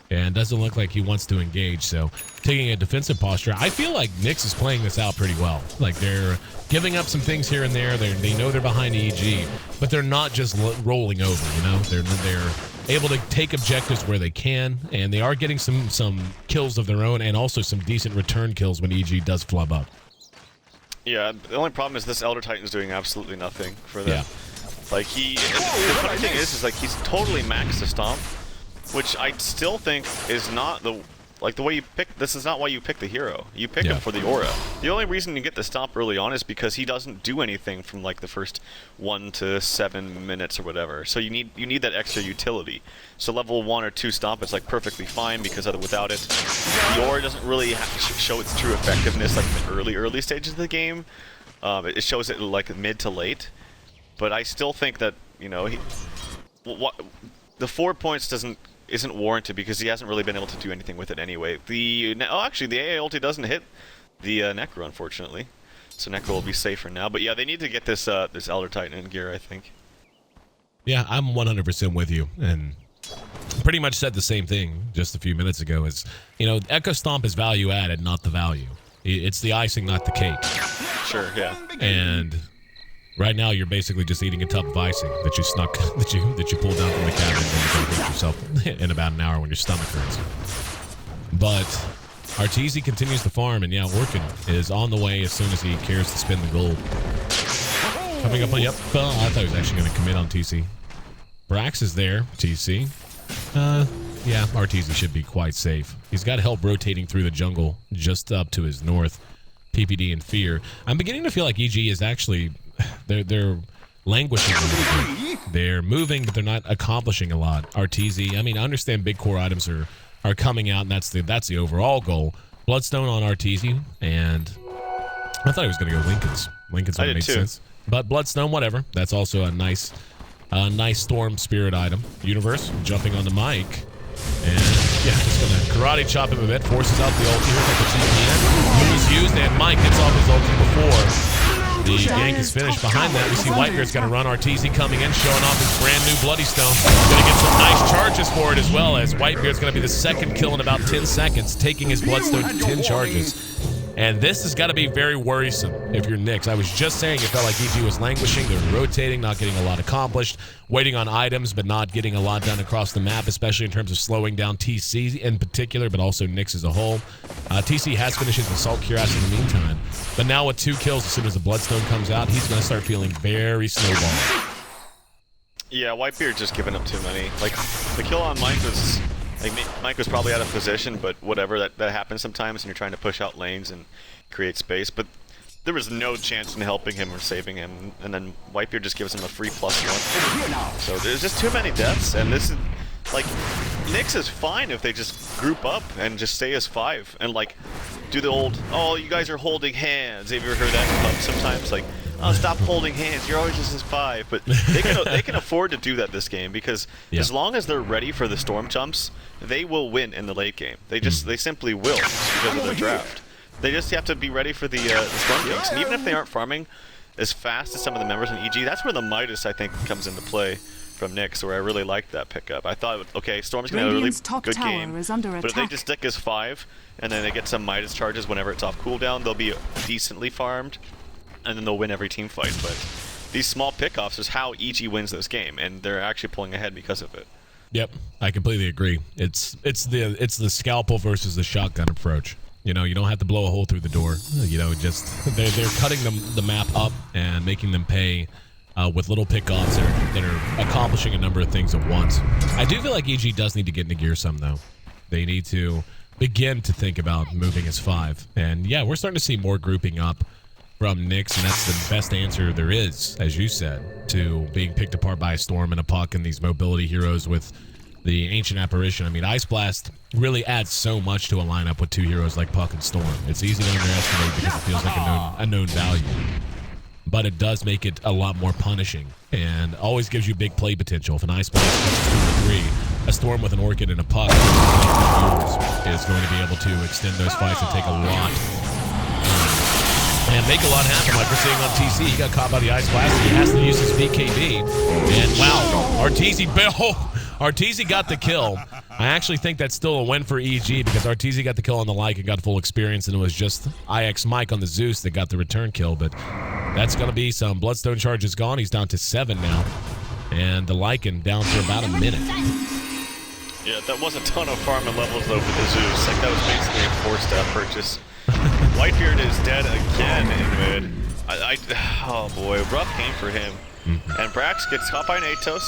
And doesn't look like he wants to engage, so taking a defensive posture. I feel like Nyx is playing this out pretty well. Like, they're giving up some things here and there. They know they're behind EG, but they're not just rolling over, you know? They're able to take objectives where they can, and they are getting some kills of their own and also some decent return kills when EG does flub up. Yeah, the only problem is this Elder Titan's doing absolutely nothing for them. Yeah. Like, the funny thing is like, he's totally maxed the Stomp, which I still think is not the way you pick. This is not why you pick the hero. You pick him for the aura. The only reason you get the Stomp early on is because he doesn't do anything from like the first 1 to 7 minutes or whatever. So you need that extra utility. So level 1 or 2 Stomp is like perfectly fine, because without it, the aura doesn't really show its true effectiveness like in the early stages of the game. It shows it like mid to late. But I still think that, you know, the 4 points isn't warranted because he hasn't really been able to do anything with it anyway. Actually, the AA ulti doesn't hit the Necro, unfortunately. So Necro will be safe for now. But yeah, they need to get this Elder Titan in gear, I think. Yeah, I'm 100% with you. And pretty much said the same thing just a few minutes ago. Is, you know, Echo Stomp is value added, not the value. It's the icing, not the cake. Sure, yeah. And right now, you're basically just eating a tub of icing that you snuck, that you pulled down from the cabinet, and you're going to hurt yourself in about an hour when your stomach hurts. But Arteezy continues to farm, and yeah, Orchid is on the way as soon as he cares to spin the gold. Coming up on, yep, I thought he was actually going to commit on TC. Brax is there, TC. Yeah, Arteezy should be quite safe. He's got help rotating through the jungle just up to his north. PPD and Fear. I'm beginning to feel like EG is actually, they're languishing a little bit. They're moving, but they're not accomplishing a lot. Arteezy, I mean, I understand big core items are coming out, and that's the overall goal. Bloodstone on Arteezy, and I thought he was going to go Lincoln's. Lincoln's would have made sense. But Bloodstone, whatever. That's also a nice Storm Spirit item. Universe jumping on the mic. And yeah, just gonna karate chop him a bit, forces out the ulti. Here's like the TPN. Who was used, and Mike gets off his ulti before the gank is finished. Behind that, we see Whitebeard's gonna run. Arteezy coming in, showing off his brand new Bloody Stone. Gonna get some nice charges for it as well, as Whitebeard's gonna be the second kill in about 10 seconds, taking his Bloodstone to 10 charges. And this has got to be very worrisome if you're Nyx. I was just saying it felt like EG was languishing. They were rotating, not getting a lot accomplished, waiting on items, but not getting a lot done across the map, especially in terms of slowing down TC in particular, but also Nyx as a whole. TC has finished his Assault Cuirass in the meantime. But now with 2 kills, as soon as the Bloodstone comes out, he's going to start feeling very snowballed. Yeah, Whitebeard just giving up too many. Like, the kill on Mike was... Like, Mike was probably out of position, but whatever, that happens sometimes when you're trying to push out lanes and create space. But there was no chance in helping him or saving him, and then Whitebeard just gives him a free +1. So there's just too many deaths, and this is, like, Nyx is fine if they just group up and just stay as 5, and, like, do the old, oh, you guys are holding hands. Have you ever heard that sometimes? Like, oh, stop holding hands. You're always just as 5. But they can afford to do that this game, because as long as they're ready for the storm jumps, they will win in the late game. They simply will because of their draft. They just have to be ready for the storm jumps. And even if they aren't farming as fast as some of the members in EG, that's where the Midas, I think, comes into play from Nyx, where I really liked that pickup. I thought, okay, Storm's going to have a really good game, but if they just stick as 5, and then they get some Midas charges whenever it's off cooldown, they'll be decently farmed, and then they'll win every team fight. But these small pickoffs is how EG wins this game, and they're actually pulling ahead because of it. Yep, I completely agree. It's the scalpel versus the shotgun approach. You know, you don't have to blow a hole through the door. You know, just they're cutting the map up and making them pay with little pickoffs that are accomplishing a number of things at once. I do feel like EG does need to get into gear some, though. They need to begin to think about moving as 5. And yeah, we're starting to see more grouping up from Nyx, and that's the best answer there is, as you said, to being picked apart by a Storm and a Puck and these mobility heroes with the Ancient Apparition. I mean, Ice Blast really adds so much to a lineup with 2 heroes like Puck and Storm. It's easy to underestimate because it feels like a known value. But it does make it a lot more punishing, and always gives you big play potential. If an Ice Blast catches 2 or 3, a Storm with an Orchid and a Puck is going to be able to extend those fights and take a lot and make a lot happen, like we're seeing on TC. He got caught by the Ice Blast. He has to use his BKB. And wow, Arteezy got the kill. I actually think that's still a win for EG, because Arteezy got the kill on the Lycan and got full experience, and it was just IX Mike on the Zeus that got the return kill. But that's going to be some Bloodstone charges gone. He's down to 7 now. And the Lycan down for about a minute. Yeah, that was a ton of farming levels, though, for the Zeus. Like, that was basically a 4-step purchase. Whitebeard is dead again in mid. Oh boy, rough game for him. And Brax gets caught by an Atos.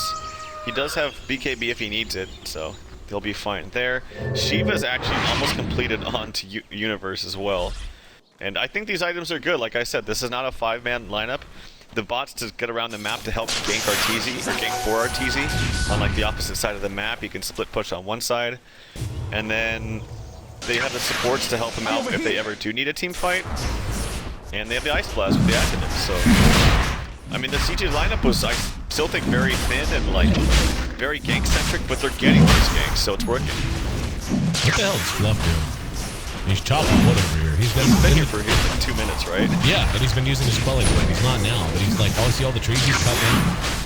He does have BKB if he needs it, so he'll be fine there. Shiva's actually almost completed onto Universe as well. And I think these items are good. Like I said, this is not a 5-man lineup. The bots to get around the map to help gank Arteezy, or gank for Arteezy. On like the opposite side of the map, you can split push on one side. And then they have the supports to help them out if they ever do need a team fight. And they have the Ice Blast with the activates, so... I mean, the CG lineup was, I still think, very thin and, like, very gank-centric, but they're getting these ganks, so it's working. What the hell is Fluff doing? He's chopping wood over here. He's been here for like 2 minutes, right? Yeah, and he's been using his quelling blade. He's not now, but he's like, oh, see all the trees he's cutting?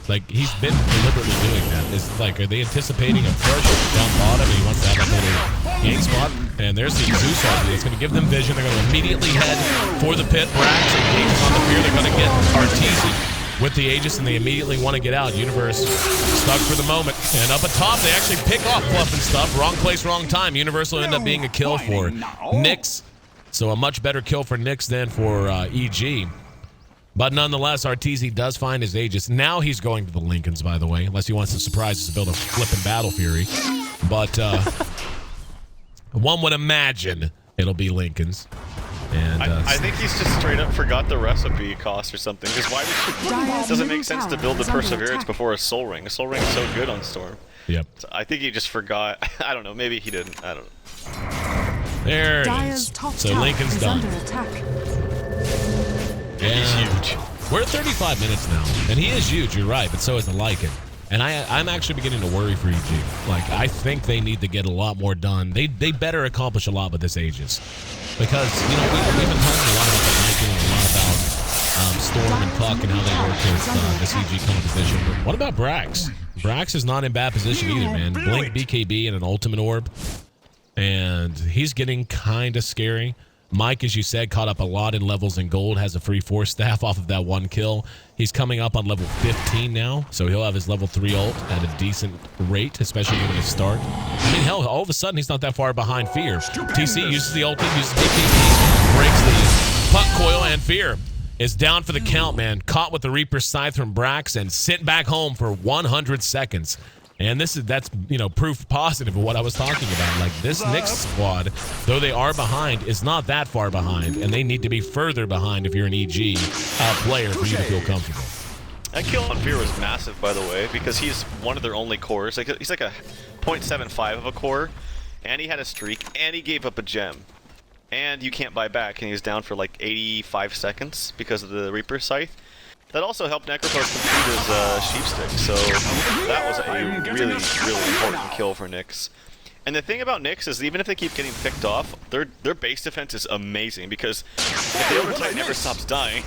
Like, he's been deliberately doing that. It's like, are they anticipating a push down bottom and he wants to have like a little gang spot? And there's the Zeus ulti. It's going to give them vision. They're going to immediately head for the pit. Brax and Aegis on the fear. They're going to get Arteezy with the Aegis, and they immediately want to get out. Universe stuck for the moment. And up atop, they actually pick off Fluff and Stuff. Wrong place, wrong time. Universe will end up being a kill for Nyx. So a much better kill for Nyx than for EG. But nonetheless, Arteezy does find his Aegis. Now he's going to the Lincolns, by the way, unless he wants to surprise us to build a flippin' Battle Fury. But one would imagine it'll be Lincolns. And I think he's just straight up forgot the recipe cost or something. Because why would it doesn't make sense to build the Perseverance before a Soul Ring. A Soul Ring is so good on Storm. Yep. So I think he just forgot. I don't know. Maybe he didn't. I don't know. There it is. So Lincoln's done. He's huge. We're at 35 minutes now, and he is huge, you're right, but so is the Lycan. And I'm actually beginning to worry for EG. Like, I think they need to get a lot more done. They better accomplish a lot with this Aegis. Because, you know, we've been talking a lot about the Lycan and a lot about Storm and Puck and how they work with this EG composition. But what about Brax? Brax is not in bad position either, man. Blink, BKB, and an Ultimate Orb. And he's getting kind of scary. Mike, as you said, caught up a lot in levels in gold, has a free 4 staff off of that 1 kill. He's coming up on level 15 now, so he'll have his level 3 ult at a decent rate, especially given his start. I mean, hell, all of a sudden, he's not that far behind Fear. TC uses the ulti, uses BKB, breaks the puck coil, and Fear is down for the count, man. Caught with the Reaper Scythe from Brax and sent back home for 100 seconds. And that's you know, proof positive of what I was talking about. Like, this Nyx squad, though they are behind, is not that far behind, and they need to be further behind if you're an EG player for you to feel comfortable. That kill on Fear was massive, by the way, because he's one of their only cores. Like, he's like a 0.75 of a core, and he had a streak, and he gave up a gem. And you can't buy back, and he was down for like 85 seconds because of the Reaper Scythe. That also helped Necrothor's complete his Sheep Stick, so that was a really, really important kill for Nyx. And the thing about Nyx is, even if they keep getting picked off, their base defense is amazing, because if the Overtime never stops dying,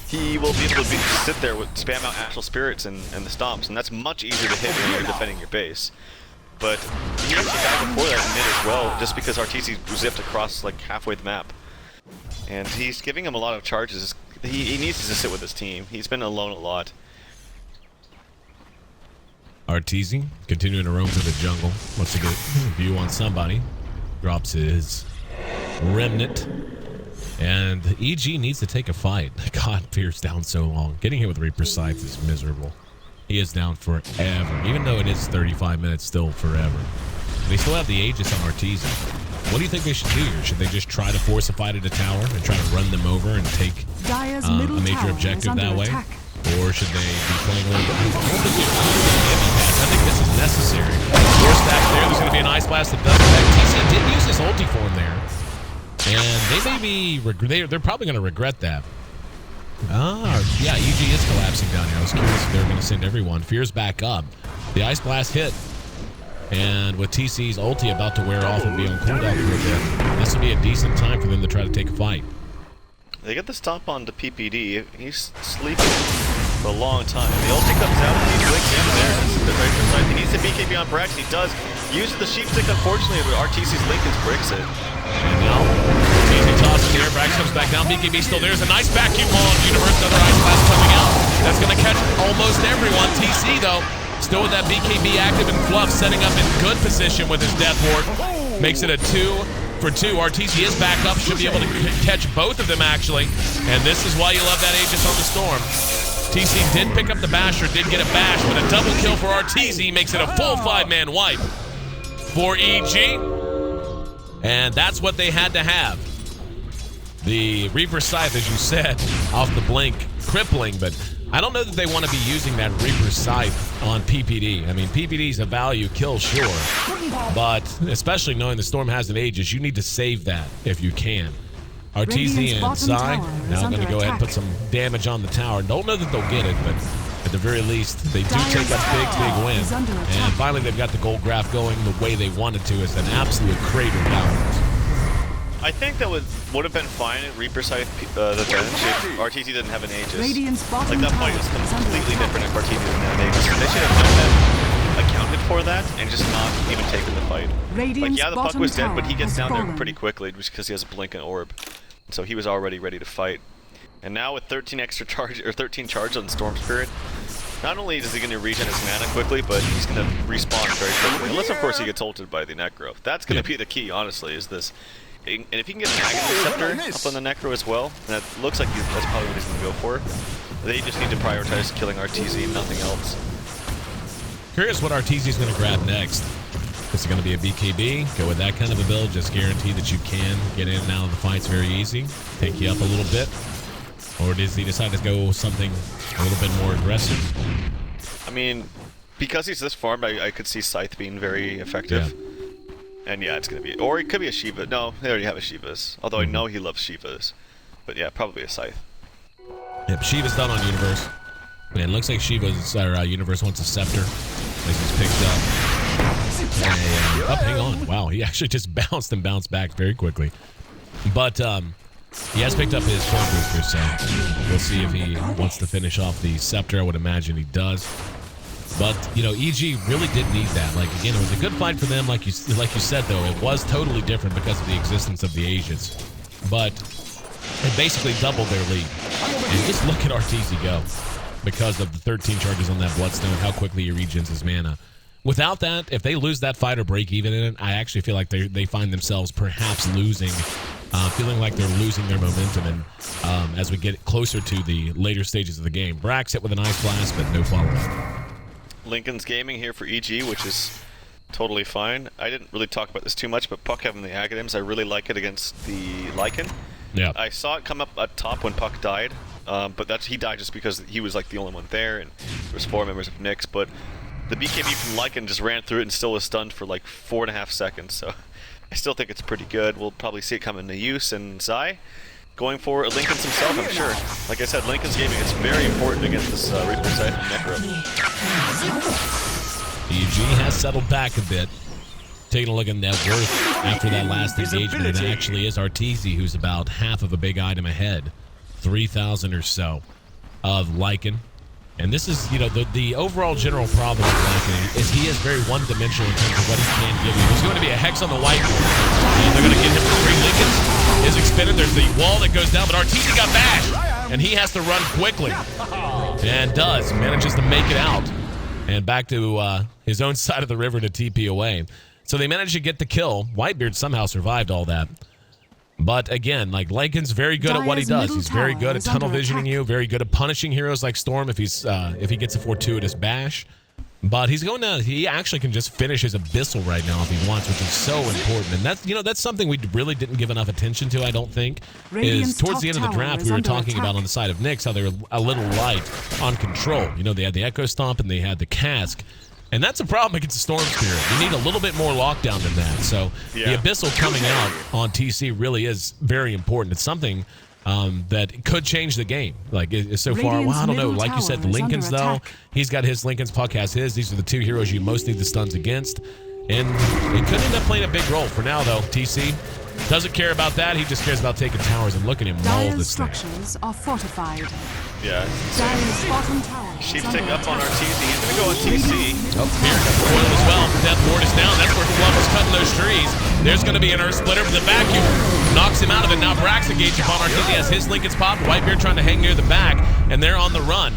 he will be able to sit there with spam out Astral Spirits and the Stomps, and that's much easier to hit when you're defending your base. But he actually died before that in mid as well, just because Arteezy zipped across like halfway the map. And he's giving him a lot of charges. He needs to sit with his team. He's been alone a lot. Arteezy continuing to roam through the jungle. Wants to get a view on somebody. Drops his Remnant. And EG needs to take a fight. God, Fear's down so long. Getting hit with Reaper Scythe is miserable. He is down forever. Even though it is 35 minutes, still forever. They still have the Aegis on Arteezy. What do you think they should do here? Should they just try to force a fight at a tower and try to run them over and take a major objective that way? Or should they be playing a little bit? I think this is necessary. 4 stacks there. There's going to be an Ice Blast that does affect. TC did use his ulti form there. And they may be... They're probably going to regret that. Yeah, EG is collapsing down here. I was curious if they were going to send everyone. Fear's back up. The Ice Blast hit. And with TC's ulti about to wear off and be on cooldown for a bit, this will be a decent time for them to try to take a fight. They get the stomp on the PPD. He's sleeping for a long time. The ulti comes out and he blinks in there. The Reaper Scythe. He needs the BKB on Brax. He does. Uses the Sheep Stick, unfortunately, but Arteezy's Lincolns breaks it. And now, Arteezy tosses here. Brax comes back down. BKB still there. There's a nice vacuum on Universe. Another Ice Blast coming out. That's going to catch almost everyone. TC, though, still with that BKB active, and Fluff setting up in good position with his Death Ward. Makes it a 2 for 2. Arteezy is back up. Should be able to catch both of them, actually. And this is why you love that Aegis on the Storm. TC did pick up the Basher, did get a bash, but a double kill for Arteezy makes it a full 5-man wipe for EG. And that's what they had to have. The Reaper Scythe, as you said, off the blink, crippling, but I don't know that they want to be using that Reaper Scythe on PPD. I mean, PPD's a value kill, sure, but especially knowing the Storm has an Aegis, you need to save that if you can. Arteezy and Psy now going to go ahead and put some damage on the tower. Don't know that they'll get it, but at the very least, they do take a big win. And finally, they've got the gold graph going the way they wanted to. It's an absolute crater downwards. I think that would have been fine at Reaper Scythe the Venge if Arteezy didn't have an Aegis. Like that fight is completely different if Arteezy didn't have an Aegis. They should have done that, accounted for that, and just not even taken the fight. Like yeah, the puck was dead, but he gets down there pretty quickly just because he has a blink and orb. So he was already ready to fight. And now with 13 extra charge or 13 charge on Storm Spirit, not only is he going to regen his mana quickly, but he's going to respawn very quickly. Unless of course he gets ulted by the Necro. That's going to be the key, honestly, is this. And if he can get an Aghanim Scepter up on the Necro as well, and that looks like that's probably what he's going to go for. They just need to prioritize killing Arteezy and nothing else. Curious what Arteezy's going to grab next. Is it going to be a BKB? Go with that kind of a build, just guarantee that you can get in and out of the fights very easy, take you up a little bit? Or does he decide to go something a little bit more aggressive? I mean, because he's this farmed, I could see Scythe being very effective. Yeah. And yeah, it's going to be... Or it could be a Shiva. No, they already have a Shivas. Although I know he loves Shivas. But yeah, probably a Scythe. Yep, Shiva's done on Universe. Man, looks like Shiva's Universe wants a Scepter. As he's picked up. Hang on. Wow, he actually just bounced and bounced back very quickly. But he has picked up his Storm Booster, so we'll see if he wants to finish off the Scepter. I would imagine he does. But, you know, EG really did need that. Like, again, it was a good fight for them. Like you said, though, it was totally different because of the existence of the Aegis. But it basically doubled their lead. And just look at Arteezy go because of the 13 charges on that Bloodstone, how quickly he regens his mana. Without that, if they lose that fight or break even in it, I actually feel like they find themselves perhaps losing, feeling like they're losing their momentum. And as we get closer to the later stages of the game, Brax hit with an Ice Blast, but no follow-up. Lincoln's Gaming here for EG, which is totally fine. I didn't really talk about this too much, but Puck having the Aghanims, I really like it against the Lycan. Yeah. I saw it come up at top when Puck died, but he died just because he was like the only one there, and there was 4 members of Nyx, but the BKB from Lycan just ran through it and still was stunned for like 4.5 seconds, so I still think it's pretty good. We'll probably see it come into use, and Zai going for Lincoln's himself, I'm sure. Like I said, Lincoln's Gaming, it's very important against this Reaper Scythe and Necro. EG has settled back a bit. Taking a look at net worth after that last engagement, it actually is Arteezy who's about half of a big item ahead. 3,000 or so of Lycan. And this is, you know, the overall general problem with Lycan is he is very one-dimensional in terms of what he can give you. There's going to be a Hex on the white, and they're going to get him for 3 Lycans. Is expended. There's the wall that goes down, but Arteezy got bashed, and he has to run quickly. And does. Manages to make it out. And back to his own side of the river to TP away. So they managed to get the kill. Whitebeard somehow survived all that. But again, like Lycan's very good at what he does. He's very good at tunnel visioning you, very good at punishing heroes like Storm if he gets a fortuitous bash. But he actually can just finish his Abyssal right now if he wants, which is so important. And that's something we really didn't give enough attention to, I don't think. Is towards the end of the draft, we were talking about on the side of Nyx how they were a little light on control. You know, they had the Echo Stomp and they had the Cask. And that's a problem against the Storm Spirit. You need a little bit more lockdown than that. So the Abyssal coming out on TC really is very important. It's something that could change the game. Like, so far, well, I don't know. Like you said, the Lincolns, though, he's got his Lincolns, Puck has his. These are the 2 heroes you most need the stuns against. And it could end up playing a big role. For now, though, TC doesn't care about that. He just cares about taking towers, and look at him roll this thing. Structures are fortified. Yeah. Dire's bottom tower. Sheep's taking up on Arteezy. He's going to go on TC. Oh, here got the coil as well. Death Ward is down. That's where Fluff is cutting those trees. There's going to be an Earth Splitter, but the vacuum knocks him out of it. Now Brax engaged upon Arteezy as his Lincoln's popped. Whitebeard trying to hang near the back, and they're on the run.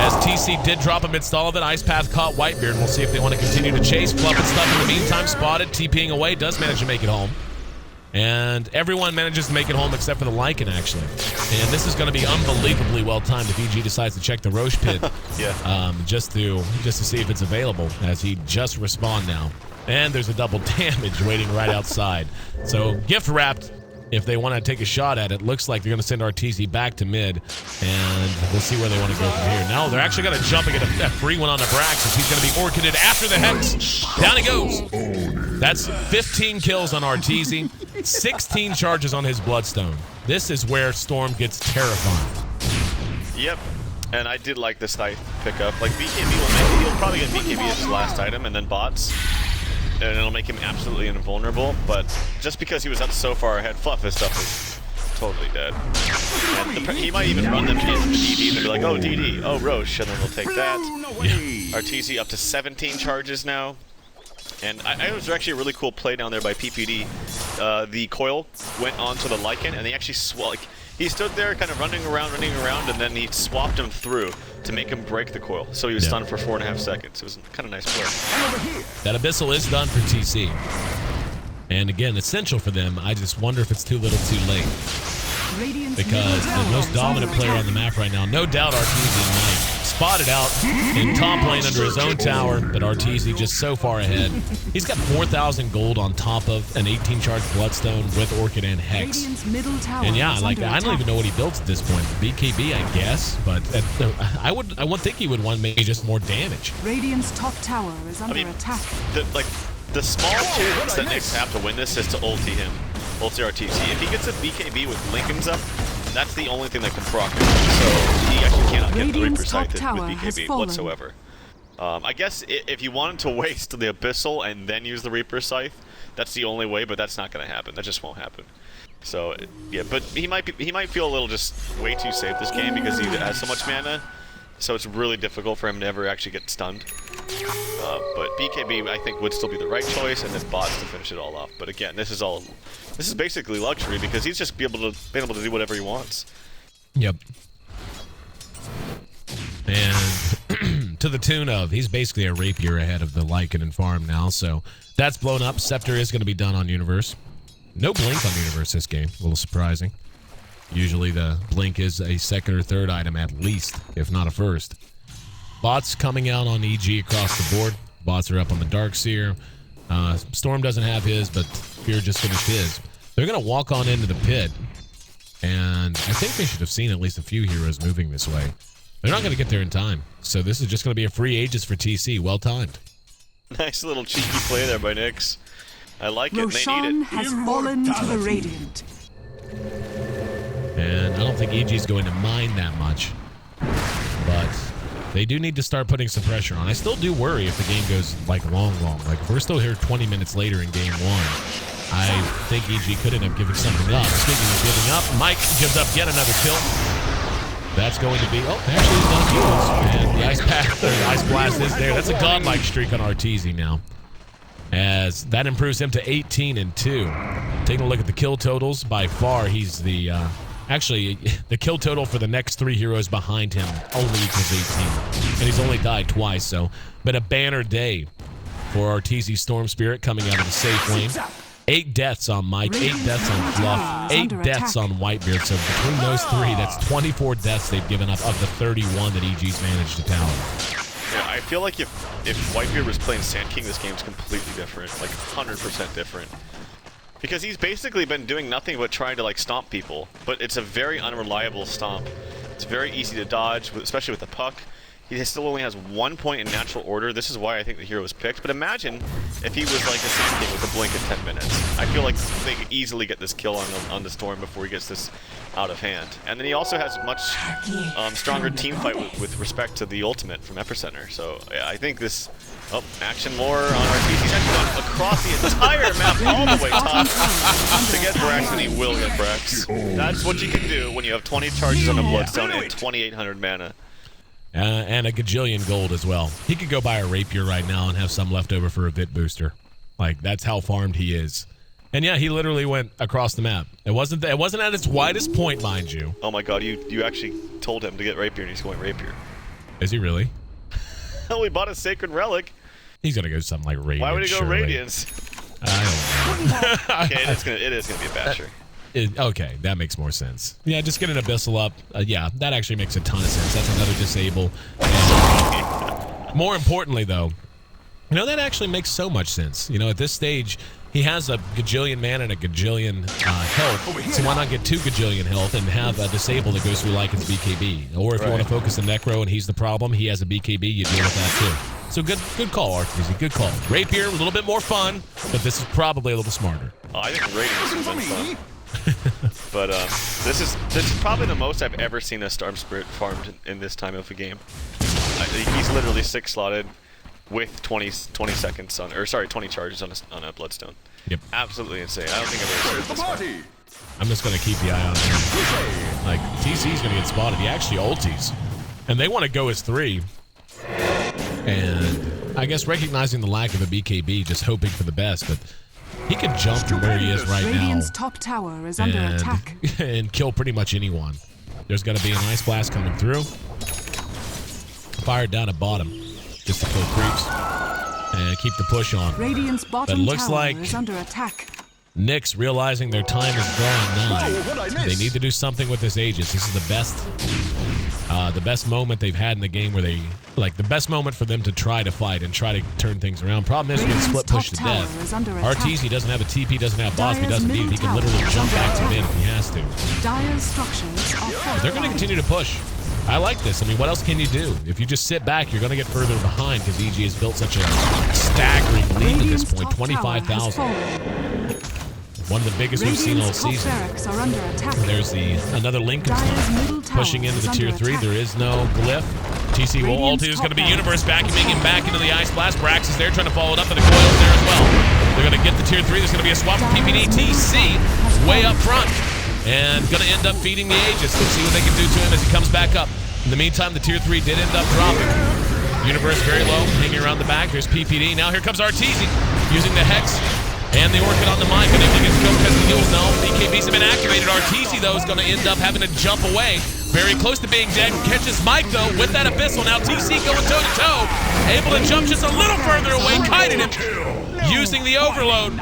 As TC did drop amidst all of it, Ice Path caught Whitebeard. We'll see if they want to continue to chase. Fluff and stuff in the meantime spotted, TPing away, does manage to make it home. And everyone manages to make it home except for the Lycan, actually. And this is going to be unbelievably well timed if EG decides to check the Roche pit. Just to see if it's available, as he just respawned now. And there's a double damage waiting right outside. So gift wrapped. If they want to take a shot at it, looks like they're going to send Arteezy back to mid, and we'll see where they want to go from here. Now they're actually going to jump and get a free one on the Brax, as he's going to be orchided after the Hex. Down he goes. That's 15 kills on Arteezy, 16 charges on his Bloodstone. This is where Storm gets terrifying. Yep. And I did like this Scythe pickup. Like, BKB will make it. He'll probably get BKB as his last item, and then bots. and it'll make him absolutely invulnerable, but just because he was up so far ahead, Fluff, his stuff is totally dead. And he might even run them into DD and be like, oh, DD, oh, Roche, and then we'll take that. Arteezy up to 17 charges now. And it was actually a really cool play down there by PPD. The coil went onto the Lycan, and they actually he stood there kind of running around, and then he swapped him through to make him break the coil. So he was stunned for 4.5 seconds. It was kind of nice play. That Abyssal is done for TC. And again, essential for them. I just wonder if it's too little too late. Because the most dominant player on the map right now, no doubt Arteezy might. Spotted out in top lane under his own tower, but Arteezy just so far ahead. He's got 4,000 gold on top of an 18 charge Bloodstone with Orchid and Hex. And yeah, like I don't even know what he builds at this point. BKB, I guess, but I would think he would want maybe just more damage. Radiant's top tower is under attack. The small chance that Nyx have to win this is to ulti him, ulti Arteezy. If he gets a BKB with Lincoln's up, that's the only thing that can proc him. So he actually cannot get the Reaper Scythe with BKB whatsoever. I guess if you wanted to waste the Abyssal and then use the Reaper Scythe, that's the only way, but that's not going to happen. That just won't happen. So yeah, but he might feel a little just way too safe this game because he has so much mana. So it's really difficult for him to ever actually get stunned. But BKB, I think, would still be the right choice, and then bots to finish it all off. But again, this is basically luxury because he's just been able to do whatever he wants. Yep. And to the tune of, he's basically a rapier ahead of the Lycan and farm now. So that's blown up. Scepter is going to be done on Universe. No blink on Universe this game. A little surprising. Usually the blink is a second or third item at least, if not a first. Bots coming out on EG across the board. Bots are up on the Darkseer. Storm doesn't have his, but Fear just finished his. They're going to walk on into the pit. And I think they should have seen at least a few heroes moving this way. They're not going to get there in time. So this is just going to be a free Aegis for TC. Well timed. Nice little cheeky play there by Nyx. I like it. They need Roshan it. has fallen to the Radiant. And I don't think EG's going to mind that much. But they do need to start putting some pressure on. I still do worry if the game goes like long. Like if we're still here 20 minutes later in game one, I think EG could end up giving something up. Speaking of giving up, Mike gives up yet another kill. That's going to be, actually he's done a few ones. And the Ice Path, or the Ice Blast is there. That's a godlike streak on Arteezy now. As that improves him to 18-2. Taking a look at the kill totals, by far he's the, actually, the kill total for the next three heroes behind him only equals 18. And he's only died twice, so. But a banner day for Arteezy Storm Spirit coming out of the safe lane. 8 deaths on Mike, 8 deaths on Fluff, 8 deaths on Whitebeard. So between those three, that's 24 deaths they've given up of the 31 that EG's managed to tower. Yeah, I feel like if Whitebeard was playing Sand King, this game's completely different, like 100% different. Because he's basically been doing nothing but trying to like stomp people, but it's a very unreliable stomp. It's very easy to dodge, especially with the puck. He still only has 1 point in natural order. This is why I think the hero was picked. But imagine if he was like a Sand King with a blink in 10 minutes. I feel like they could easily get this kill on the Storm before he gets this out of hand. And then he also has much stronger team fight with respect to the ultimate from Epicenter. So I think this action lore on Arteezy. He's actually gone across the entire map all the way top to get Brax, and he will get Brax. That's what you can do when you have 20 charges on a Bloodstone and 2,800 mana. And a gajillion gold as well. He could go buy a rapier right now and have some left over for a Vit booster. Like, that's how farmed he is. And yeah, he literally went across the map. It wasn't at its widest point, mind you. Oh my god, you actually told him to get rapier and he's going rapier. Is he really? Oh, he bought a sacred relic. He's gonna go something like Radiance. Why would he go Radiance? I don't know. Okay, it is gonna be a basher. Okay, that makes more sense. Yeah, just get an Abyssal up. Yeah, that actually makes a ton of sense. That's another disable. And more importantly, though, that actually makes so much sense. At this stage, he has a gajillion mana and a gajillion health. So why not get 2 gajillion health and have a disable that goes through Lycan's BKB? Or if you want to focus on Necro and he's the problem, he has a BKB, you deal with that too. So good call, Arteezy. Good call. Rapier, a little bit more fun, but this is probably a little smarter. Oh, I think Radiance has been fun. But this is probably the most I've ever seen a Storm Spirit farmed in this time of a game. He's literally 6 slotted. with 20 seconds on, or sorry, 20 charges on a Bloodstone. Yep. Absolutely insane. I don't think I've ever seen this one. I'm just going to keep the eye on him. Like, TC's going to get spotted. He actually ulties. And they want to go as 3. And I guess recognizing the lack of a BKB, just hoping for the best. But he could jump from where he is right Radiant's now. top tower is under attack. And kill pretty much anyone. There's going to be an Ice Blast coming through. Fired down at bottom. Just to kill creeps. And keep the push on. Radiant's bottom But it looks tower like is under attack. Nyx realizing their time is drawing nigh. They need to do something with this Aegis. This is the best moment they've had in the game where they, like, the best moment for them to try to fight and try to turn things around. Problem is, we get split push to death. Arteezy doesn't have a TP, doesn't have boss, he doesn't need it. He can literally jump back to mid if he has to. Dire's structures are They're going to continue to push. I like this. I mean, what else can you do? If you just sit back, you're going to get further behind because EG has built such a staggering lead at this point. 25,000. One of the biggest we've seen all season. There's another Lincoln pushing into the tier 3. There is no glyph. TC will ult. There's going to be Universe vacuuming him back into the Ice Blast. Brax is there trying to follow it up, and the Coil's there as well. They're going to get the tier 3. There's going to be a swap for PPD. TC way up front. And going to end up feeding the Aegis. Let's see what they can do to him as he comes back up. In the meantime, the tier 3 did end up dropping. Universe very low, hanging around the back. There's PPD. Now here comes Arteezy using the Hex and the Orchid on the mine. But able to get the kill because the heals no. BKBs have been activated. Arteezy, though, is going to end up having to jump away. Very close to being dead. Catches Mike, though, with that Abyssal. Now TC going toe-to-toe. Able to jump just a little further away. Kited him using the Overload.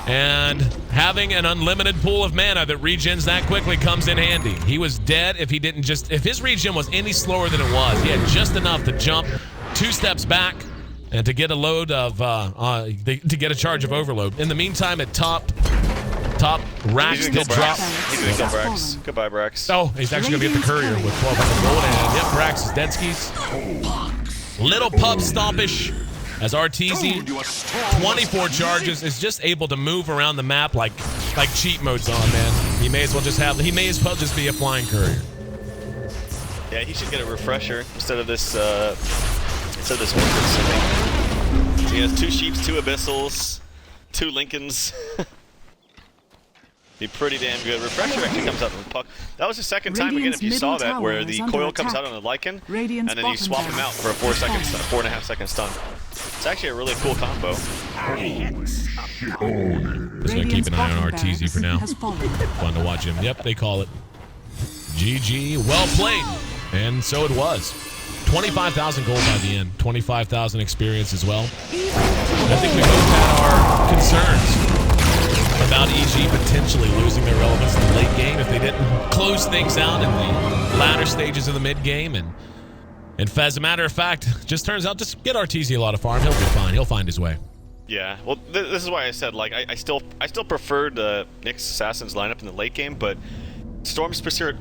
And having an unlimited pool of mana that regens that quickly comes in handy. He was dead if his regen was any slower than it was. He had just enough to jump 2 steps back and to get a load of to get a charge of Overload. In the meantime, at top, Rax did drop. He's gonna kill Brax. Goodbye, Brax. Oh, he's actually gonna get the courier with 1200 gold. And yep, Brax is dead skis. Little pub stompish. As Arteezy, 24 charges, is just able to move around the map like cheat mode's on, man. He may as well just be a flying courier. Yeah, he should get a refresher instead of this Orchid sitting. So he has 2 Sheeps, 2 Abyssals, 2 Lincolns. Be pretty damn good. Refresher actually comes out on the puck. That was the second time again, if you saw that, where the coil comes out on a Lycan, and then you swap him out for a 4.5 second stun. It's actually a really cool combo. Just gonna keep an eye on Arteezy for now. Fun to watch him. Yep, they call it. GG, well played. And so it was. 25,000 gold by the end. 25,000 experience as well. I think we both had our concerns about EG potentially losing their relevance in the late game if they didn't close things out in the latter stages of the mid game. And as a matter of fact, just turns out just get Arteezy a lot of farm. He'll be fine. He'll find his way. Yeah, well, this is why I said, like, I still preferred Nyx Assassin's lineup in the late game, but Storm's Spirit